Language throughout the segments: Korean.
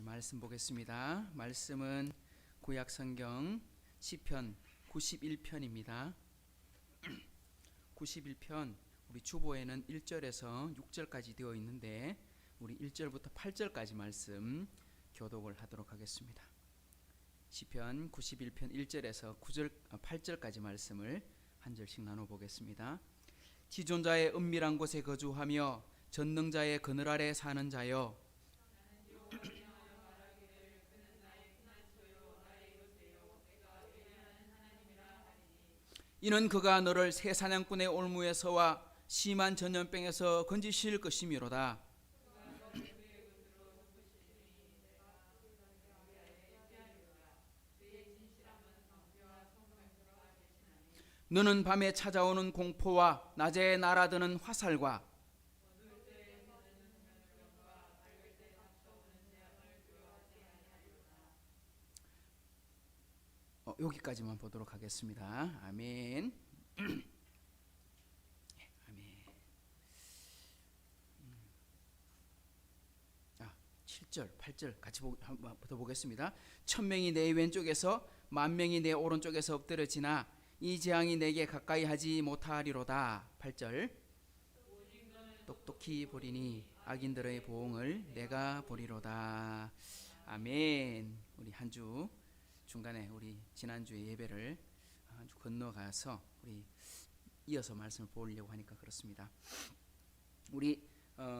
말씀 보겠습니다. 말씀은 구약 성경 시편 91편입니다. 91편 우리 주보에는 1절에서 6절까지 되어 있는데 우리 1절부터 8절까지 말씀 교독을 하도록 하겠습니다. 시편 91편 1절에서 8절까지 말씀을 한 절씩 나눠 보겠습니다. 지존자의 은밀한 곳에 거주하며 전능자의 그늘 아래 사는 자여, 이는 그가 너를 새 사냥꾼의 올무에서와 심한 전염병에서 건지실 것이미로다. 너는 밤에 찾아오는 공포와 낮에 날아드는 화살과 여기까지만 보도록 하겠습니다. 아멘. 아멘. 7절, 8절 같이 한번 보겠습니다. 1000명이 내 왼쪽에서 10,000명이 내 오른쪽에서 엎드려지나 이 재앙이 내게 가까이 하지 못하리로다. 8절. 똑똑히 보리니 악인들의 보응을 내가 보리로다. 아멘. 우리 한 주 중간에 우리 지난주에 예배를 한 주 건너가서 우리 이어서 말씀을 보려고 하니까 그렇습니다. 우리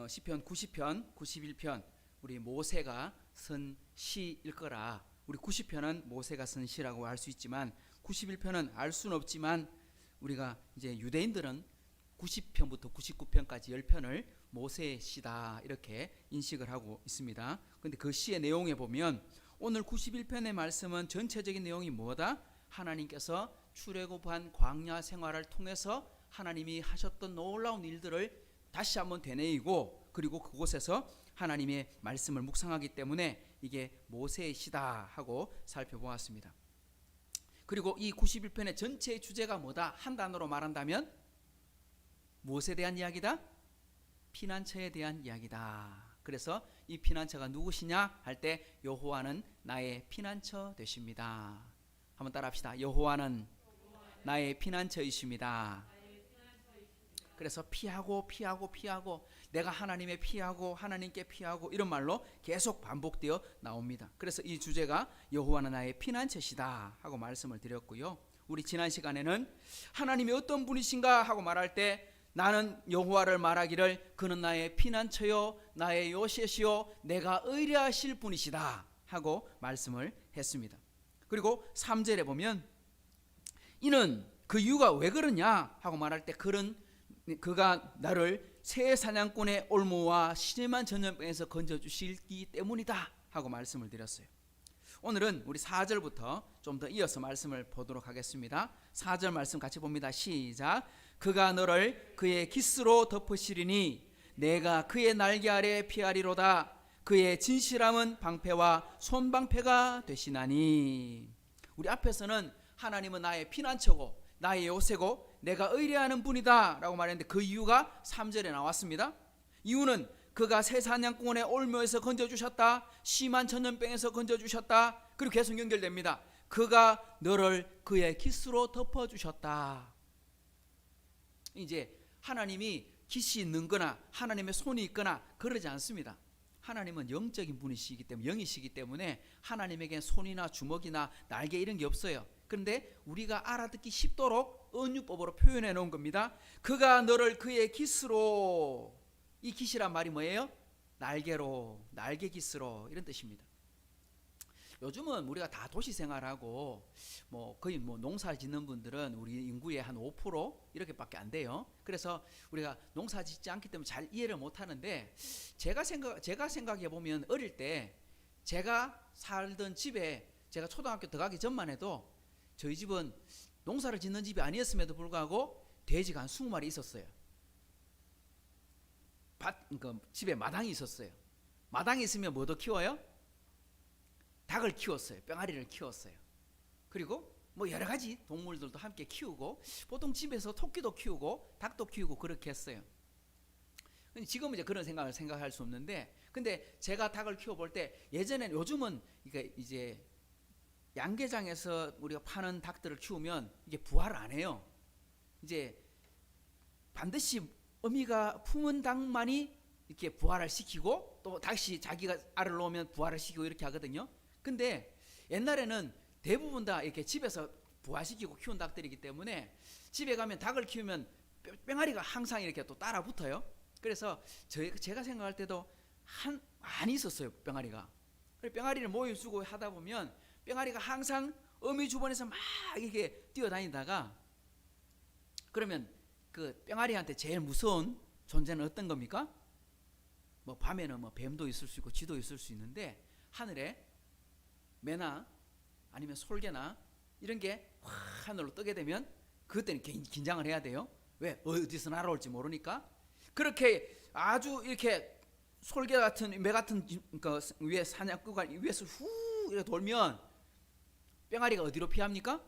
시편 90편, 91편 우리 모세가 쓴 시일 거라. 우리 90편은 모세가 쓴 시라고 할 수 있지만 91편은 알 수는 없지만 우리가 이제 유대인들은 90편부터 99편까지 10편을 모세의 시다 이렇게 인식을 하고 있습니다. 그런데 그 시의 내용에 보면 오늘 91편의 말씀은 전체적인 내용이 뭐다? 하나님께서 출애굽한 광야 생활을 통해서 하나님이 하셨던 놀라운 일들을 다시 한번 되뇌이고 그리고 그곳에서 하나님의 말씀을 묵상하기 때문에 이게 모세의 시다 하고 살펴보았습니다. 그리고 이 91편의 전체의 주제가 뭐다? 한 단어로 말한다면 무엇에 대한 이야기다? 피난처에 대한 이야기다. 그래서 이 피난처가 누구시냐 할 때 여호와는 나의 피난처 되십니다. 한번 따라합시다. 여호와는 나의 피난처이십니다. 그래서 피하고 내가 하나님의 피하고 하나님께 피하고 이런 말로 계속 반복되어 나옵니다. 그래서 이 주제가 여호와는 나의 피난처시다 하고 말씀을 드렸고요. 우리 지난 시간에는 하나님이 어떤 분이신가 하고 말할 때 나는 여호와를 말하기를 그는 나의 피난처요 나의 요새시요 내가 의뢰하실 분이시다 하고 말씀을 했습니다. 그리고 3절에 보면 이는 그 이유가 왜 그러냐 하고 말할 때 그가 나를 새 사냥꾼의 올무와 심한 전염병에서 건져주시기 때문이다 하고 말씀을 드렸어요. 오늘은 우리 4절부터 좀 더 이어서 말씀을 보도록 하겠습니다. 4절 말씀 같이 봅니다. 시작. 그가 너를 그의 깃으로 덮으시리니 내가 그의 날개 아래 피하리로다. 그의 진실함은 방패와 손방패가 되시나니. 우리 앞에서는 하나님은 나의 피난처고 나의 요새고 내가 의뢰하는 분이다 라고 말했는데 그 이유가 3절에 나왔습니다. 이유는 그가 새 사냥꾼의 올무에서 건져주셨다. 심한 전염병에서 건져주셨다. 그리고 계속 연결됩니다. 그가 너를 그의 깃으로 덮어주셨다. 이제 하나님이 깃이 있는 거나 하나님의 손이 있거나 그러지 않습니다. 하나님은 영적인 분이시기 때문에 영이시기 때문에 하나님에겐 손이나 주먹이나 날개 이런 게 없어요. 그런데 우리가 알아듣기 쉽도록 은유법으로 표현해 놓은 겁니다. 그가 너를 그의 깃으로. 이 깃이란 말이 뭐예요? 날개로, 날개 깃으로 이런 뜻입니다. 요즘은 우리가 다 도시 생활하고 거의 농사 짓는 분들은 우리 인구의 한 5% 이렇게밖에 안 돼요. 그래서 우리가 농사 짓지 않기 때문에 잘 이해를 못 하는데 제가 생각해 보면 어릴 때 제가 살던 집에 제가 초등학교 들어가기 전만 해도 저희 집은 농사를 짓는 집이 아니었음에도 불구하고 돼지가 한 20마리 있었어요. 집에 마당이 있었어요. 마당이 있으면 뭐도 키워요? 닭을 키웠어요. 뿅아리를 키웠어요. 그리고 여러 가지 동물들도 함께 키우고 보통 집에서 토끼도 키우고 닭도 키우고 그렇게 했어요. 지금은 이제 그런 생각을 생각할 수 없는데, 근데 제가 닭을 키워볼 때 예전에는, 요즘은 이제 양계장에서 우리가 파는 닭들을 키우면 이게 부화를 안 해요. 이제 반드시 어미가 품은 닭만이 이렇게 부화를 시키고 또 다시 자기가 알을 놓으면 부화를 시키고 이렇게 하거든요. 근데 옛날에는 대부분 다 이렇게 집에서 부화시키고 키운 닭들이기 때문에 집에 가면 닭을 키우면 뺑아리가 항상 이렇게 또 따라 붙어요. 그래서 제가 생각할 때도 많이 있었어요, 뺑아리가. 뺑아리를 모여주고 하다 보면 뺑아리가 항상 어미 주변에서 막 이렇게 뛰어다니다가, 그러면 그 뺑아리한테 제일 무서운 존재는 어떤 겁니까? 뭐 밤에는 뭐 뱀도 있을 수 있고 쥐도 있을 수 있는데, 하늘에 매나 아니면 솔개나 이런 게 하늘로 뜨게 되면 그때는 긴장을 해야 돼요. 왜? 어디서 날아올지 모르니까. 그렇게 아주 이렇게 솔개 같은 매 같은 그 위에 사냥꾼가 위에서 후 이렇게 돌면 뺑아리가 어디로 피합니까?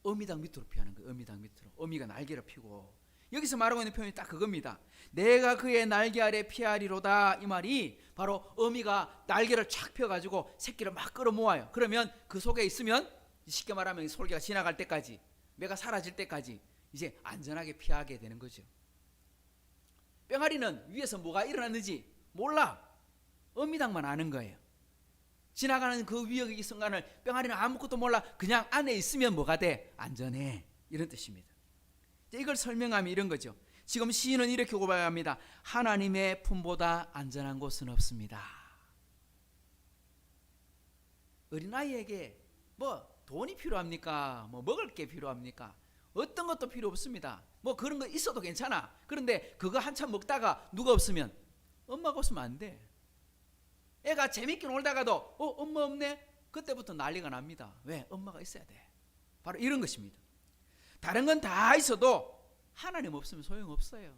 어미닭 밑으로 피하는 거예요. 어미닭 밑으로. 어미가 날개를 펴고, 여기서 말하고 있는 표현이 딱 그겁니다. 내가 그의 날개 아래 피하리로다. 이 말이 바로 어미가 날개를 착 펴가지고 새끼를 막 끌어모아요. 그러면 그 속에 있으면 쉽게 말하면 솔개가 지나갈 때까지, 매가 사라질 때까지 이제 안전하게 피하게 되는 거죠. 뺑아리는 위에서 뭐가 일어났는지 몰라. 어미닭만 아는 거예요. 지나가는 그 위협의 순간을 뺑아리는 아무것도 몰라. 그냥 안에 있으면 뭐가 돼? 안전해. 이런 뜻입니다. 이걸 설명하면 이런 거죠. 지금 시인은 이렇게 고백합니다. 하나님의 품보다 안전한 곳은 없습니다. 어린아이에게 뭐 돈이 필요합니까? 뭐 먹을 게 필요합니까? 어떤 것도 필요 없습니다. 뭐 그런 거 있어도 괜찮아. 그런데 그거 한참 먹다가 누가 없으면, 엄마가 없으면 안 돼. 애가 재밌게 놀다가도 엄마 없네? 그때부터 난리가 납니다. 왜? 엄마가 있어야 돼. 바로 이런 것입니다. 다른 건 다 있어도 하나님 없으면 소용없어요.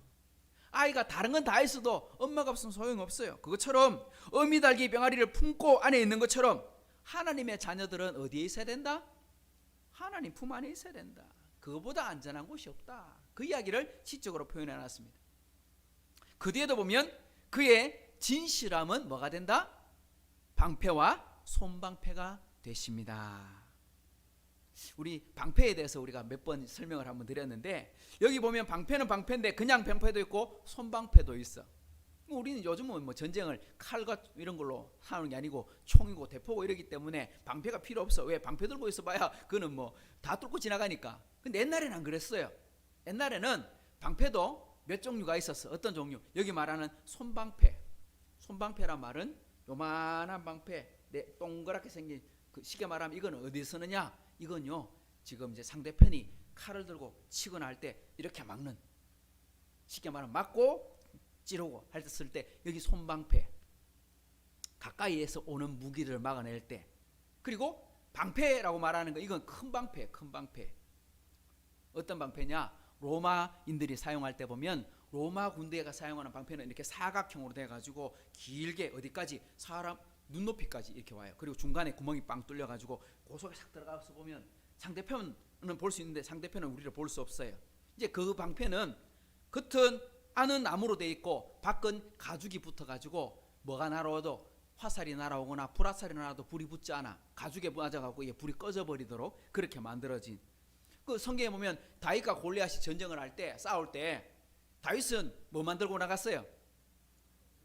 아이가 다른 건 다 있어도 엄마가 없으면 소용없어요. 그것처럼 어미닭이 병아리를 품고 안에 있는 것처럼 하나님의 자녀들은 어디에 있어야 된다? 하나님 품 안에 있어야 된다. 그거보다 안전한 곳이 없다. 그 이야기를 시적으로 표현해 놨습니다. 그 뒤에도 보면 그의 진실함은 뭐가 된다? 방패와 손방패가 되십니다. 우리 방패에 대해서 우리가 몇 번 설명을 한번 드렸는데, 여기 보면 방패는 방패인데 그냥 방패도 있고 손방패도 있어. 우리는 요즘은 뭐 전쟁을 칼과 이런 걸로 하는 게 아니고 총이고 대포고 이러기 때문에 방패가 필요 없어. 왜? 방패 들고 있어봐야 그거는 뭐 다 뚫고 지나가니까. 근데 옛날에는 안 그랬어요. 옛날에는 방패도 몇 종류가 있었어. 어떤 종류? 여기 말하는 손방패. 손방패란 말은 요만한 방패, 동그랗게 생긴, 그 쉽게 말하면 이건 어디 쓰느냐? 이건요, 지금 이제 상대편이 칼을 들고 치거나 할 때 이렇게 막는, 쉽게 말하면 막고 찌르고 할 때 쓸 때, 여기 손방패, 가까이에서 오는 무기를 막아낼 때. 그리고 방패라고 말하는 거, 이건 큰 방패, 큰 방패. 어떤 방패냐? 로마인들이 사용할 때 보면 로마 군대가 사용하는 방패는 이렇게 사각형으로 돼가지고 길게 어디까지? 사람 눈높이까지 이렇게 와요. 그리고 중간에 구멍이 빵 뚫려가지고 그 속에 싹 들어가서 보면 상대편은 볼 수 있는데 상대편은 우리를 볼 수 없어요. 이제 그 방패는 겉은 안은 나무로 돼 있고 밖은 가죽이 붙어가지고 뭐가 날아와도, 화살이 날아오거나 불화살이 날아도 불이 붙지 않아. 가죽에 맞아가고 이게 불이 꺼져버리도록 그렇게 만들어진. 그 성경에 보면 다윗과 골리앗이 전쟁을 할 때, 싸울 때 다윗은 뭐 만들고 나갔어요?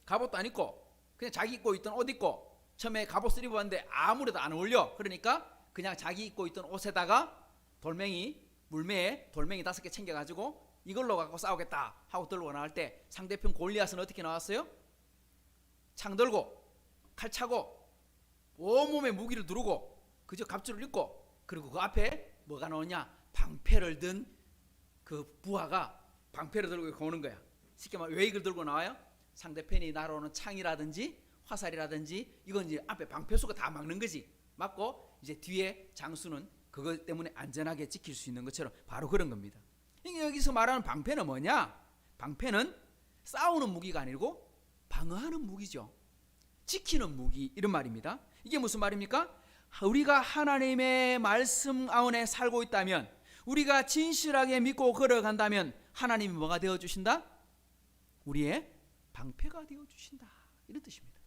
갑옷도 안 입고 그냥 자기 입고 있던 옷 입고, 처음에 갑옷을 입었는데 아무래도 안 어울려. 그러니까 그냥 자기 입고 있던 옷에다가 돌멩이, 물매에 돌멩이 5개 챙겨가지고 이걸로 갖고 싸우겠다 하고 들고 나갈 때, 상대편 골리앗은 어떻게 나왔어요? 창 들고 칼 차고 온몸에 무기를 두르고 그저 갑주를 입고, 그리고 그 앞에 뭐가 나오냐? 방패를 든 그 부하가 방패를 들고 오는 거야. 쉽게 말하면 왜 이걸 들고 나와요? 상대편이 날아오는 창이라든지 화살이라든지, 이건 이제 앞에 방패수가 다 막는 거지. 막고 이제 뒤에 장수는 그것 때문에 안전하게 지킬 수 있는 것처럼 바로 그런 겁니다. 여기서 말하는 방패는 뭐냐? 방패는 싸우는 무기가 아니고 방어하는 무기죠. 지키는 무기, 이런 말입니다. 이게 무슨 말입니까? 우리가 하나님의 말씀 안에 살고 있다면, 우리가 진실하게 믿고 걸어간다면 하나님이 뭐가 되어주신다? 우리의 방패가 되어주신다, 이런 뜻입니다.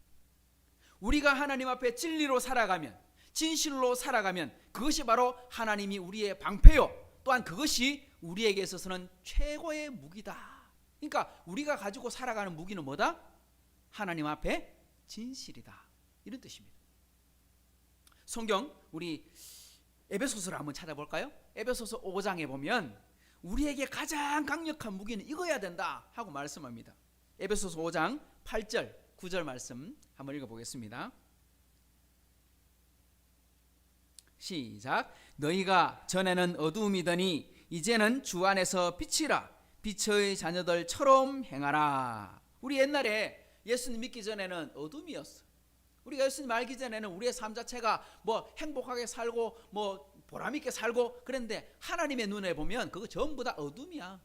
우리가 하나님 앞에 진리로 살아가면, 진실로 살아가면 그것이 바로 하나님이 우리의 방패요, 또한 그것이 우리에게 있어서는 최고의 무기다. 그러니까 우리가 가지고 살아가는 무기는 뭐다? 하나님 앞에 진실이다, 이런 뜻입니다. 성경 우리 에베소서를 한번 찾아볼까요? 에베소서 5장에 보면 우리에게 가장 강력한 무기는 이거야 된다 하고 말씀합니다. 에베소서 5장 8절 9절 말씀 한번 읽어보겠습니다. 시작. 너희가 전에는 어두움이더니 이제는 주 안에서 빛이라. 빛의 자녀들처럼 행하라. 우리 옛날에 예수님 믿기 전에는 어둠이었어. 우리가 예수님 알기 전에는 우리의 삶 자체가 뭐 행복하게 살고 뭐 보람있게 살고 그런데 하나님의 눈에 보면 그거 전부 다 어둠이야.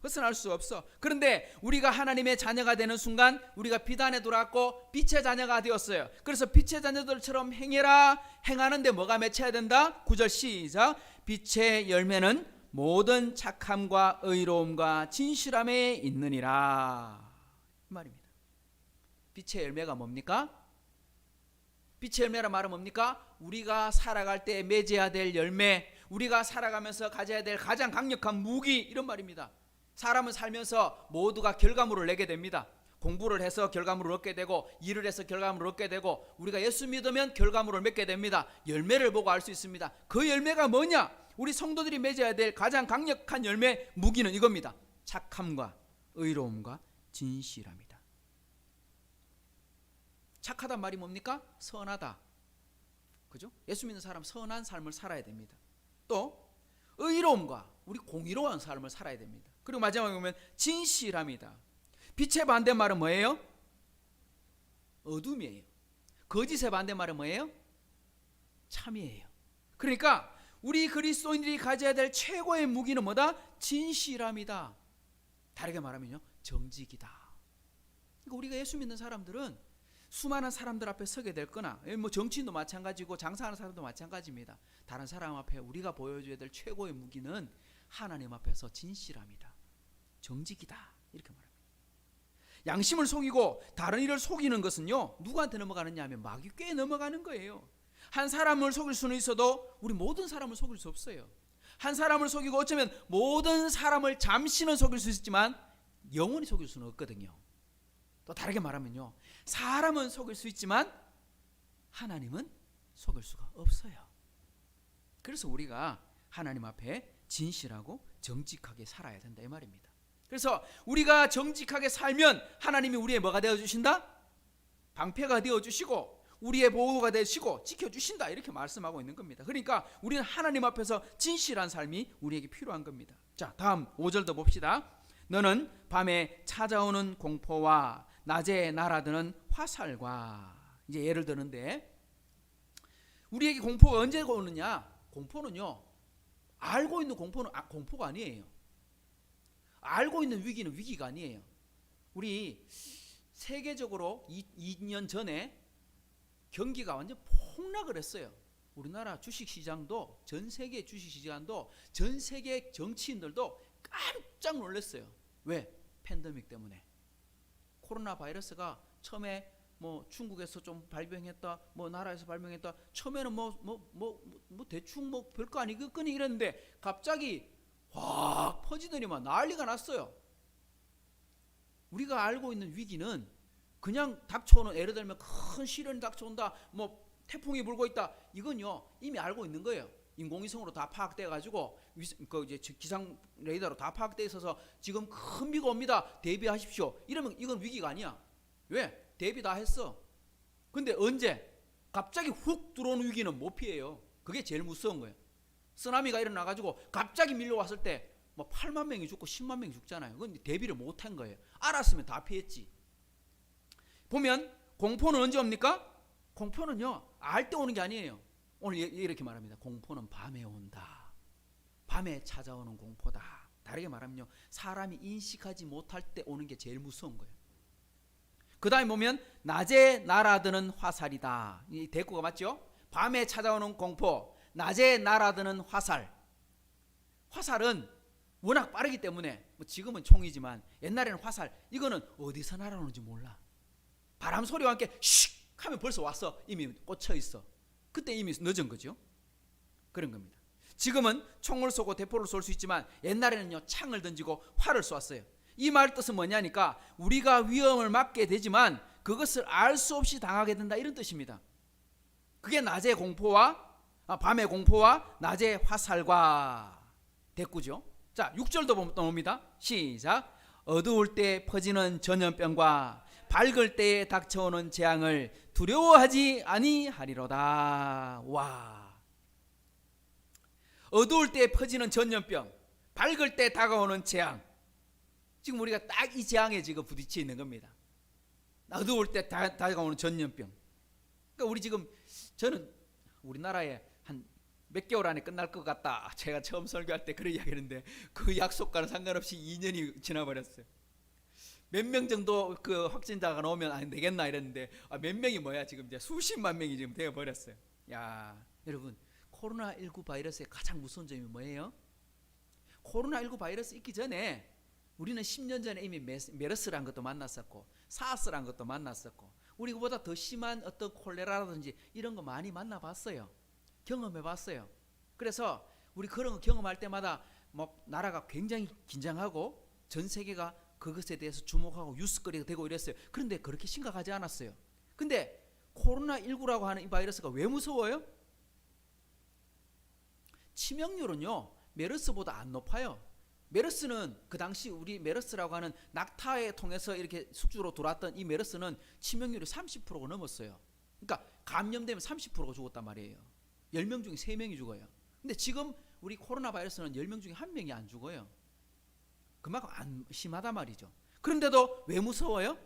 벗어날 수 없어. 그런데 우리가 하나님의 자녀가 되는 순간 우리가 빛 안에 들어왔고 빛의 자녀가 되었어요. 그래서 빛의 자녀들처럼 행해라. 행하는데 뭐가 맺혀야 된다? 9절 시작. 빛의 열매는 모든 착함과 의로움과 진실함에 있느니라, 이 말입니다. 빛의 열매가 뭡니까? 빛의 열매란 말은 뭡니까? 우리가 살아갈 때 맺어야 될 열매, 우리가 살아가면서 가져야 될 가장 강력한 무기, 이런 말입니다. 사람은 살면서 모두가 결과물을 내게 됩니다. 공부를 해서 결과물을 얻게 되고, 일을 해서 결과물을 얻게 되고, 우리가 예수 믿으면 결과물을 맺게 됩니다. 열매를 보고 알 수 있습니다. 그 열매가 뭐냐? 우리 성도들이 맺어야 될 가장 강력한 열매, 무기는 이겁니다. 착함과 의로움과 진실함이다. 착하단 말이 뭡니까? 선하다. 그죠? 예수 믿는 사람 선한 삶을 살아야 됩니다. 또 의로움과 우리 공의로운 삶을 살아야 됩니다. 그리고 마지막에 보면 진실함이다. 빛의 반대말은 뭐예요? 어둠이에요. 거짓의 반대말은 뭐예요? 참이에요. 그러니까 우리 그리스도인들이 가져야 될 최고의 무기는 뭐다? 진실함이다. 다르게 말하면요, 정직이다. 그러니까 우리가 예수 믿는 사람들은 수많은 사람들 앞에 서게 될 거나, 뭐 정치인도 마찬가지고 장사하는 사람도 마찬가지입니다. 다른 사람 앞에 우리가 보여줘야 될 최고의 무기는 하나님 앞에서 진실함이다, 정직이다, 이렇게 말합니다. 양심을 속이고 다른 이를 속이는 것은요, 누구한테 넘어가느냐 하면 마귀께 넘어가는 거예요. 한 사람을 속일 수는 있어도 우리 모든 사람을 속일 수 없어요. 한 사람을 속이고 어쩌면 모든 사람을 잠시는 속일 수 있지만 영원히 속일 수는 없거든요. 또 다르게 말하면요, 사람은 속일 수 있지만 하나님은 속일 수가 없어요. 그래서 우리가 하나님 앞에 진실하고 정직하게 살아야 된다, 이 말입니다. 그래서 우리가 정직하게 살면 하나님이 우리의 뭐가 되어주신다? 방패가 되어주시고 우리의 보호가 되시고 지켜주신다, 이렇게 말씀하고 있는 겁니다. 그러니까 우리는 하나님 앞에서 진실한 삶이 우리에게 필요한 겁니다. 자, 다음 5절도 봅시다. 너는 밤에 찾아오는 공포와 낮에 날아드는 화살과, 이제 예를 드는데 우리에게 공포가 언제 오느냐? 공포는요, 알고 있는 공포는 공포가 아니에요. 알고 있는 위기는 위기가 아니에요. 우리 세계적으로 2년 전에 경기가 완전 폭락을 했어요. 우리나라 주식시장도, 전 세계 주식시장도, 전 세계 정치인들도 깜짝 놀랐어요. 왜? 팬데믹 때문에. 코로나 바이러스가 처음에 뭐 중국에서 좀 발병했다, 뭐 나라에서 발병했다, 처음에는 뭐 대충 뭐 별거 아니겠거니 이랬는데 갑자기 확 퍼지더니만 난리가 났어요. 우리가 알고 있는 위기는 그냥 닥쳐오는, 예를 들면 큰 시련이 닥쳐온다, 뭐 태풍이 불고 있다, 이건요 이미 알고 있는 거예요. 인공위성으로 다 파악돼 가지고 그 이제 기상 레이더로 다 파악돼 있어서 지금 큰 비가 옵니다, 대비하십시오, 이러면 이건 위기가 아니야. 왜? 대비 다 했어. 근데 언제? 갑자기 훅 들어오는 위기는 못 피해요. 그게 제일 무서운 거예요. 쓰나미가 일어나 가지고 갑자기 밀려왔을 때 뭐 8만 명이 죽고 10만 명이 죽잖아요. 그건 대비를 못 한 거예요. 알았으면 다 피했지. 보면 공포는 언제 옵니까? 공포는요 알 때 오는 게 아니에요. 오늘 이렇게 말합니다. 공포는 밤에 온다. 밤에 찾아오는 공포다. 다르게 말하면요, 사람이 인식하지 못할 때 오는 게 제일 무서운 거예요. 그 다음에 보면 낮에 날아드는 화살이다. 이 대꾸가 맞죠? 밤에 찾아오는 공포, 낮에 날아드는 화살. 화살은 워낙 빠르기 때문에 뭐 지금은 총이지만 옛날에는 화살, 이거는 어디서 날아오는지 몰라. 바람 소리와 함께 슉 하면 벌써 왔어. 이미 꽂혀 있어. 그때 이미 늦은 거죠. 그런 겁니다. 지금은 총을 쏘고 대포를 쏠 수 있지만 옛날에는요, 창을 던지고 활을 쏘았어요. 이 말 뜻은 뭐냐니까 우리가 위험을 맞게 되지만 그것을 알 수 없이 당하게 된다, 이런 뜻입니다. 그게 낮의 공포와 밤의 공포와 낮의 화살과 대꾸죠. 자, 6절도 봅니다. 시작. 어두울 때 퍼지는 전염병과 밝을 때에 닥쳐오는 재앙을 두려워하지 아니하리로다. 와. 어두울 때 퍼지는 전염병, 밝을 때 다가오는 재앙. 지금 우리가 딱 이 재앙에 지금 부딪혀 있는 겁니다. 어두울 때 다가오는 전염병. 그러니까 우리 지금, 저는 우리나라에 한 몇 개월 안에 끝날 것 같다, 제가 처음 설교할 때 그런 이야기 했는데 그 약속과는 상관없이 2년이 지나버렸어요. 몇 명 정도 그 확진자가 나오면 안 되겠나 이랬는데 몇 명이 뭐야, 지금 이제 수십만 명이 지금 되어 버렸어요. 야, 여러분, 코로나19 바이러스의 가장 무서운 점이 뭐예요? 코로나19 바이러스 있기 전에 우리는 10년 전에 이미 메르스라는 것도 만났었고 사스라는 것도 만났었고 우리보다 더 심한 어떤 콜레라라든지 이런 거 많이 만나봤어요. 경험해봤어요. 그래서 우리 그런 거 경험할 때마다 뭐 나라가 굉장히 긴장하고 전 세계가 그것에 대해서 주목하고 뉴스거리가 되고 이랬어요. 그런데 그렇게 심각하지 않았어요. 근데 코로나19라고 하는 이 바이러스가 왜 무서워요? 치명률은요, 메르스보다 안 높아요. 메르스는 그 당시 우리 메르스라고 하는 낙타에 통해서 이렇게 숙주로 들어왔던 이 메르스는 치명률이 30%가 넘었어요. 그러니까 감염되면 30%가 죽었단 말이에요. 10명 중에 3명이 죽어요. 근데 지금 우리 코로나 바이러스는 10명 중에 1명이 안 죽어요. 그만큼 안 심하단 말이죠. 그런데도 왜 무서워요?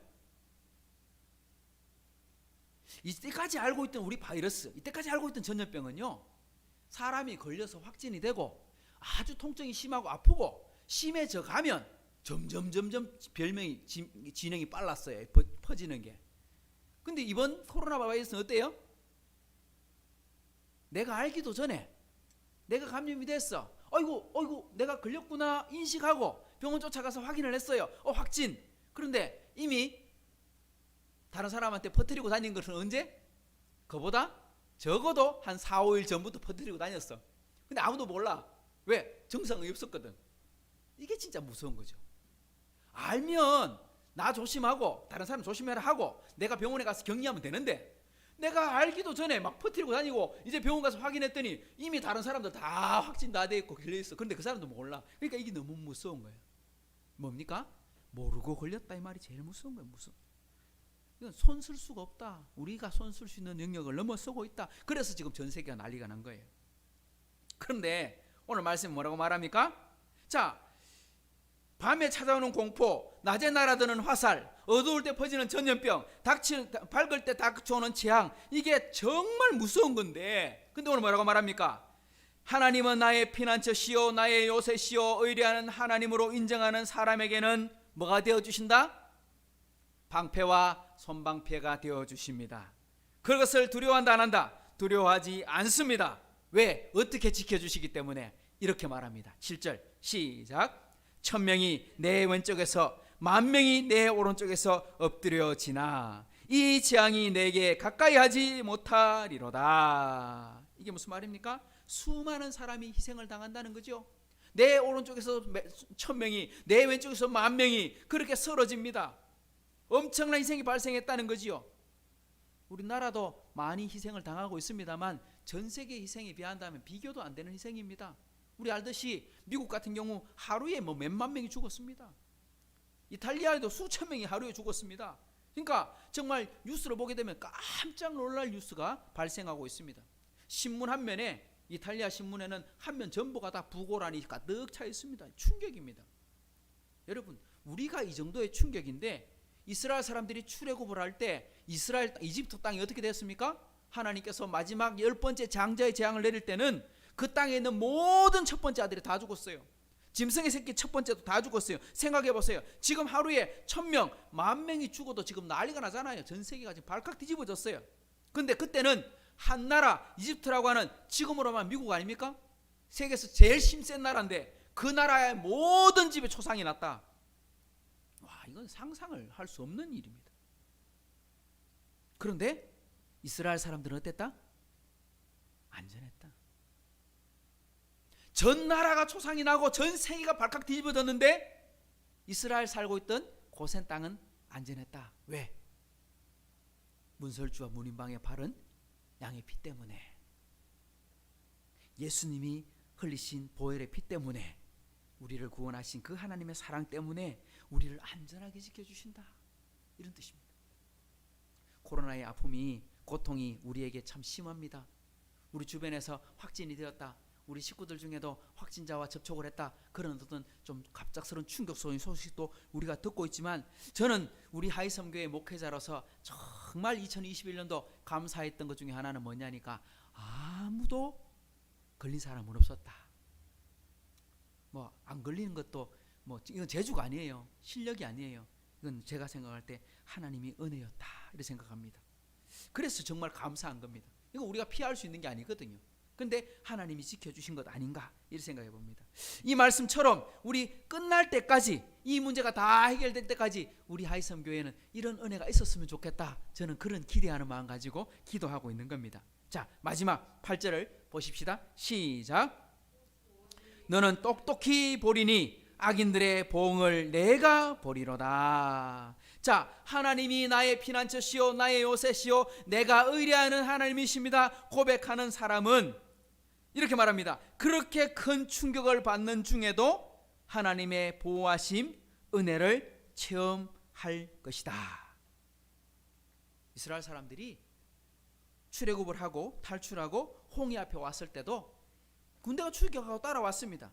이때까지 알고 있던 우리 바이러스, 이때까지 알고 있던 전염병은요, 사람이 걸려서 확진이 되고 아주 통증이 심하고 아프고 심해져 가면 점점 별명이 진행이 빨랐어요. 퍼지는 게. 근데 이번 코로나 바이러스는 어때요? 내가 알기도 전에 내가 감염이 됐어. 어이구 내가 걸렸구나 인식하고 병원 쫓아가서 확인을 했어요. 확진. 그런데 이미 다른 사람한테 퍼뜨리고 다닌 것은 언제? 그보다 적어도 한 4, 5일 전부터 퍼뜨리고 다녔어. 근데 아무도 몰라. 왜? 증상이 없었거든. 이게 진짜 무서운 거죠. 알면 나 조심하고 다른 사람 조심해라 하고 내가 병원에 가서 격리하면 되는데, 내가 알기도 전에 막 퍼뜨리고 다니고 이제 병원 가서 확인했더니 이미 다른 사람들 다 확진 다 돼 있고 걸려 있어. 그런데 그 사람도 몰라. 그러니까 이게 너무 무서운 거예요. 뭡니까? 모르고 걸렸다, 이 말이 제일 무서운 거예요. 이건 손 쓸 수가 없다. 우리가 손 쓸 수 있는 영역을 넘어서고 있다. 그래서 지금 전 세계가 난리가 난 거예요. 그런데 오늘 말씀은 뭐라고 말합니까? 자, 밤에 찾아오는 공포, 낮에 날아드는 화살, 어두울 때 퍼지는 전염병, 밝을 때 닥쳐오는 재앙, 이게 정말 무서운 건데, 근데 오늘 뭐라고 말합니까? 하나님은 나의 피난처시요 나의 요새시요 의뢰하는 하나님으로 인정하는 사람에게는 뭐가 되어주신다? 방패와 손방패가 되어주십니다. 그것을 두려워한다 안 한다? 두려워하지 않습니다. 왜? 어떻게 지켜주시기 때문에. 이렇게 말합니다. 7절 시작. 1000명이 내 왼쪽에서 10,000명이 내 오른쪽에서 엎드려지나 이 재앙이 내게 가까이 하지 못하리로다. 이게 무슨 말입니까? 수많은 사람이 희생을 당한다는 거죠. 내 오른쪽에서 1000명이 내 왼쪽에서 10,000명이 그렇게 쓰러집니다. 엄청난 희생이 발생했다는 거지요. 우리나라도 많이 희생을 당하고 있습니다만 전 세계 희생에 비한다면 비교도 안 되는 희생입니다. 우리 알듯이 미국 같은 경우 하루에 뭐 몇만 명이 죽었습니다. 이탈리아에도 수천 명이 하루에 죽었습니다. 그러니까 정말 뉴스를 보게 되면 깜짝 놀랄 뉴스가 발생하고 있습니다. 신문 한 면에, 이탈리아 신문에는 한 면 전부가 다 부고란이 가득 차 있습니다. 충격입니다. 여러분, 우리가 이 정도의 충격인데 이스라엘 사람들이 출애굽을 할 때 이집트 땅이 어떻게 됐습니까? 하나님께서 마지막 10번째 장자의 재앙을 내릴 때는 그 땅에 있는 모든 첫 번째 아들이 다 죽었어요. 짐승의 새끼 첫 번째도 다 죽었어요. 생각해 보세요. 지금 하루에 1000명, 10,000명이 죽어도 지금 난리가 나잖아요. 전 세계가 지금 발칵 뒤집어졌어요. 근데 그때는 한 나라 이집트라고 하는, 지금으로 말하면 미국 아닙니까? 세계에서 제일 힘센 나라인데 그 나라의 모든 집에 초상이 났다. 와, 이건 상상을 할 수 없는 일입니다. 그런데 이스라엘 사람들은 어땠다? 안전했다. 전 나라가 초상이 나고 전 세계가 발칵 뒤집어졌는데 이스라엘 살고 있던 고센 땅은 안전했다. 왜? 문설주와 문인방에 바른 양의 피 때문에, 예수님이 흘리신 보혈의 피 때문에, 우리를 구원하신 그 하나님의 사랑 때문에 우리를 안전하게 지켜주신다. 이런 뜻입니다. 코로나의 아픔이, 고통이 우리에게 참 심합니다. 우리 주변에서 확진이 되었다, 우리 식구들 중에도 확진자와 접촉을 했다, 그런 어떤 좀 갑작스러운 충격적인 소식도 우리가 듣고 있지만, 저는 우리 하이섬교회 목회자로서 정말 2021년도 감사했던 것 중에 하나는 뭐냐니까, 아무도 걸린 사람은 없었다. 뭐 안 걸리는 것도 뭐 이건 재주가 아니에요, 실력이 아니에요. 이건 제가 생각할 때 하나님이 은혜였다, 이렇게 생각합니다. 그래서 정말 감사한 겁니다. 이거 우리가 피할 수 있는 게 아니거든요. 근데 하나님이 지켜주신 것 아닌가, 이렇게 생각해 봅니다. 이 말씀처럼 우리 끝날 때까지, 이 문제가 다 해결될 때까지 우리 하이섬교회는 이런 은혜가 있었으면 좋겠다, 저는 그런 기대하는 마음 가지고 기도하고 있는 겁니다. 자, 마지막 8절을 보십시다. 시작. 너는 똑똑히 보리니 악인들의 보응을 내가 보리로다. 자, 하나님이 나의 피난처시요 나의 요새시요 내가 의뢰하는 하나님이십니다 고백하는 사람은 이렇게 말합니다. 그렇게 큰 충격을 받는 중에도 하나님의 보호하심, 은혜를 체험할 것이다. 이스라엘 사람들이 출애굽을 하고 탈출하고 홍해 앞에 왔을 때도 군대가 출격하고 따라왔습니다.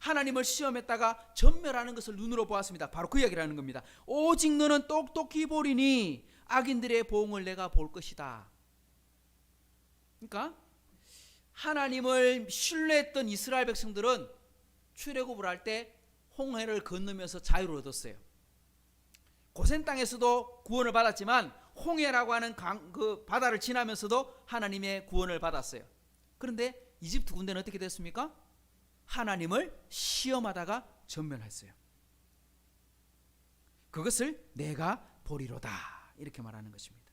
하나님을 시험했다가 전멸하는 것을 눈으로 보았습니다. 바로 그 이야기를 하는 겁니다. 오직 너는 똑똑히 보리니 악인들의 보응을 내가 볼 것이다. 그러니까 하나님을 신뢰했던 이스라엘 백성들은 출애굽을 할 때 홍해를 건너면서 자유를 얻었어요. 고센 땅에서도 구원을 받았지만 홍해라고 하는 그 바다를 지나면서도 하나님의 구원을 받았어요. 그런데 이집트 군대는 어떻게 됐습니까? 하나님을 시험하다가 전멸했어요. 그것을 내가 보리로다, 이렇게 말하는 것입니다.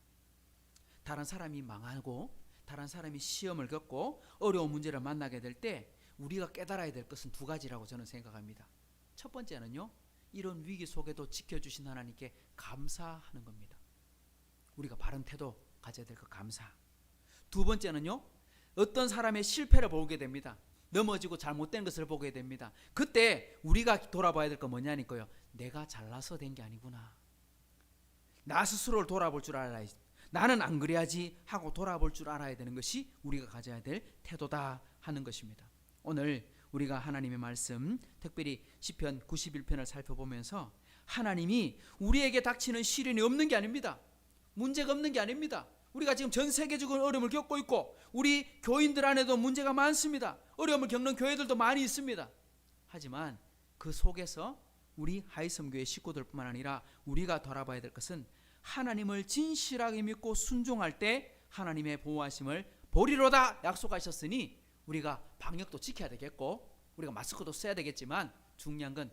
다른 사람이 망하고 다른 사람이 시험을 겪고 어려운 문제를 만나게 될 때 우리가 깨달아야 될 것은 두 가지라고 저는 생각합니다. 첫 번째는요, 이런 위기 속에도 지켜주신 하나님께 감사하는 겁니다. 우리가 바른 태도 가져야 될 것, 감사. 두 번째는요, 어떤 사람의 실패를 보게 됩니다. 넘어지고 잘못된 것을 보게 됩니다. 그때 우리가 돌아봐야 될 건 뭐냐니까요, 내가 잘나서 된 게 아니구나, 나 스스로를 돌아볼 줄 알아야, 나는 안 그래야지 하고 돌아볼 줄 알아야 되는 것이 우리가 가져야 될 태도다 하는 것입니다. 오늘 우리가 하나님의 말씀, 특별히 시편 91편을 살펴보면서 하나님이 우리에게 닥치는 시련이 없는 게 아닙니다. 문제가 없는 게 아닙니다. 우리가 지금 전 세계적으로 어려움을 겪고 있고 우리 교인들 안에도 문제가 많습니다. 어려움을 겪는 교회들도 많이 있습니다. 하지만 그 속에서 우리 하이섬교회 식구들뿐만 아니라 우리가 돌아봐야 될 것은 하나님을 진실하게 믿고 순종할 때 하나님의 보호하심을 보리로다 약속하셨으니 우리가 방역도 지켜야 되겠고 우리가 마스크도 써야 되겠지만 중요한 건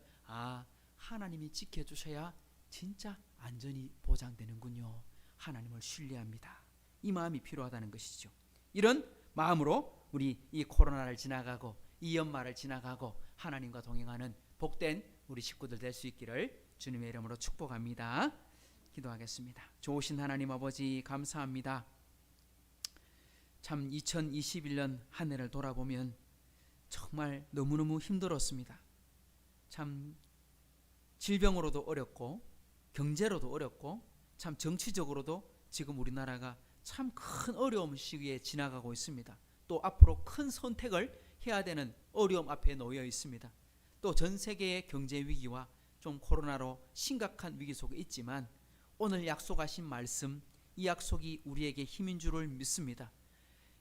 하나님이 지켜주셔야 진짜 안전이 보장되는군요. 하나님을 신뢰합니다. 이 마음이 필요하다는 것이죠. 이런 마음으로 우리 이 코로나를 지나가고 이 연말을 지나가고 하나님과 동행하는 복된 우리 식구들 될 수 있기를 주님의 이름으로 축복합니다. 기도하겠습니다. 좋으신 하나님 아버지, 감사합니다. 참 2021년 한 해를 돌아보면 정말 너무너무 힘들었습니다. 참 질병으로도 어렵고 경제로도 어렵고 참 정치적으로도 지금 우리나라가 참 큰 어려움 시기에 지나가고 있습니다. 또 앞으로 큰 선택을 해야 되는 어려움 앞에 놓여 있습니다. 또 전 세계의 경제 위기와 좀 코로나로 심각한 위기 속에 있지만 오늘 약속하신 말씀, 이 약속이 우리에게 힘인 줄을 믿습니다.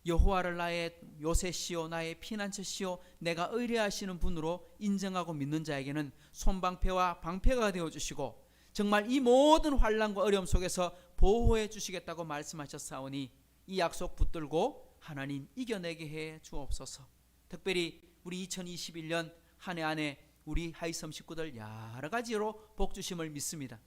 여호와를 나의 요새시요 나의 피난처시요 내가 의뢰하시는 분으로 인정하고 믿는 자에게는 손방패와 방패가 되어주시고 정말 이 모든 환난과 어려움 속에서 보호해 주시겠다고 말씀하셨사오니 이 약속 붙들고 하나님 이겨내게 해 주옵소서. 특별히 우리 2021년 한 해 안에 우리 하이섬 식구들 여러 가지로 복 주심을 믿습니다.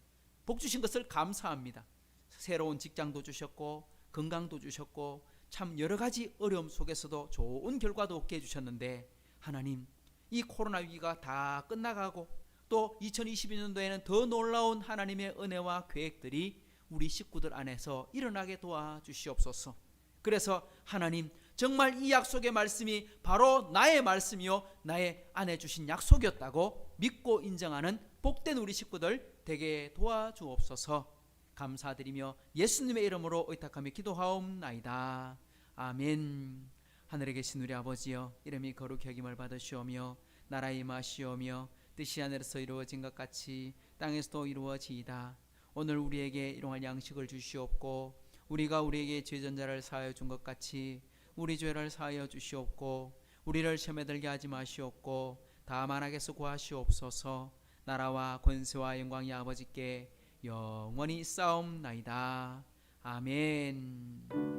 복 주신 것을 감사합니다. 새로운 직장도 주셨고 건강도 주셨고 참 여러 가지 어려움 속에서도 좋은 결과도 얻게 해주셨는데, 하나님, 이 코로나 위기가 다 끝나가고 또 2022년도에는 더 놀라운 하나님의 은혜와 계획들이 우리 식구들 안에서 일어나게 도와주시옵소서. 그래서 하나님, 정말 이 약속의 말씀이 바로 나의 말씀이요 나의 아내 주신 약속이었다고 믿고 인정하는 복된 우리 식구들 되게 도와주옵소서. 감사드리며 예수님의 이름으로 의탁하며 기도하옵나이다. 아멘. 하늘에 계신 우리 아버지여, 이름이 거룩히 여김을 받으시오며 나라의 임하시오며 뜻이 하늘에서 이루어진 것 같이 땅에서도 이루어지이다. 오늘 우리에게 일용할 양식을 주시옵고 우리가 우리에게 죄전자를 사하여 준 것 같이 우리 죄를 사하여 주시옵고 우리를 시험에 들게 하지 마시옵고 다만 악에서 구하시옵소서. 나라와 권세와 영광이 아버지께 영원히 있사옵나이다. 아멘.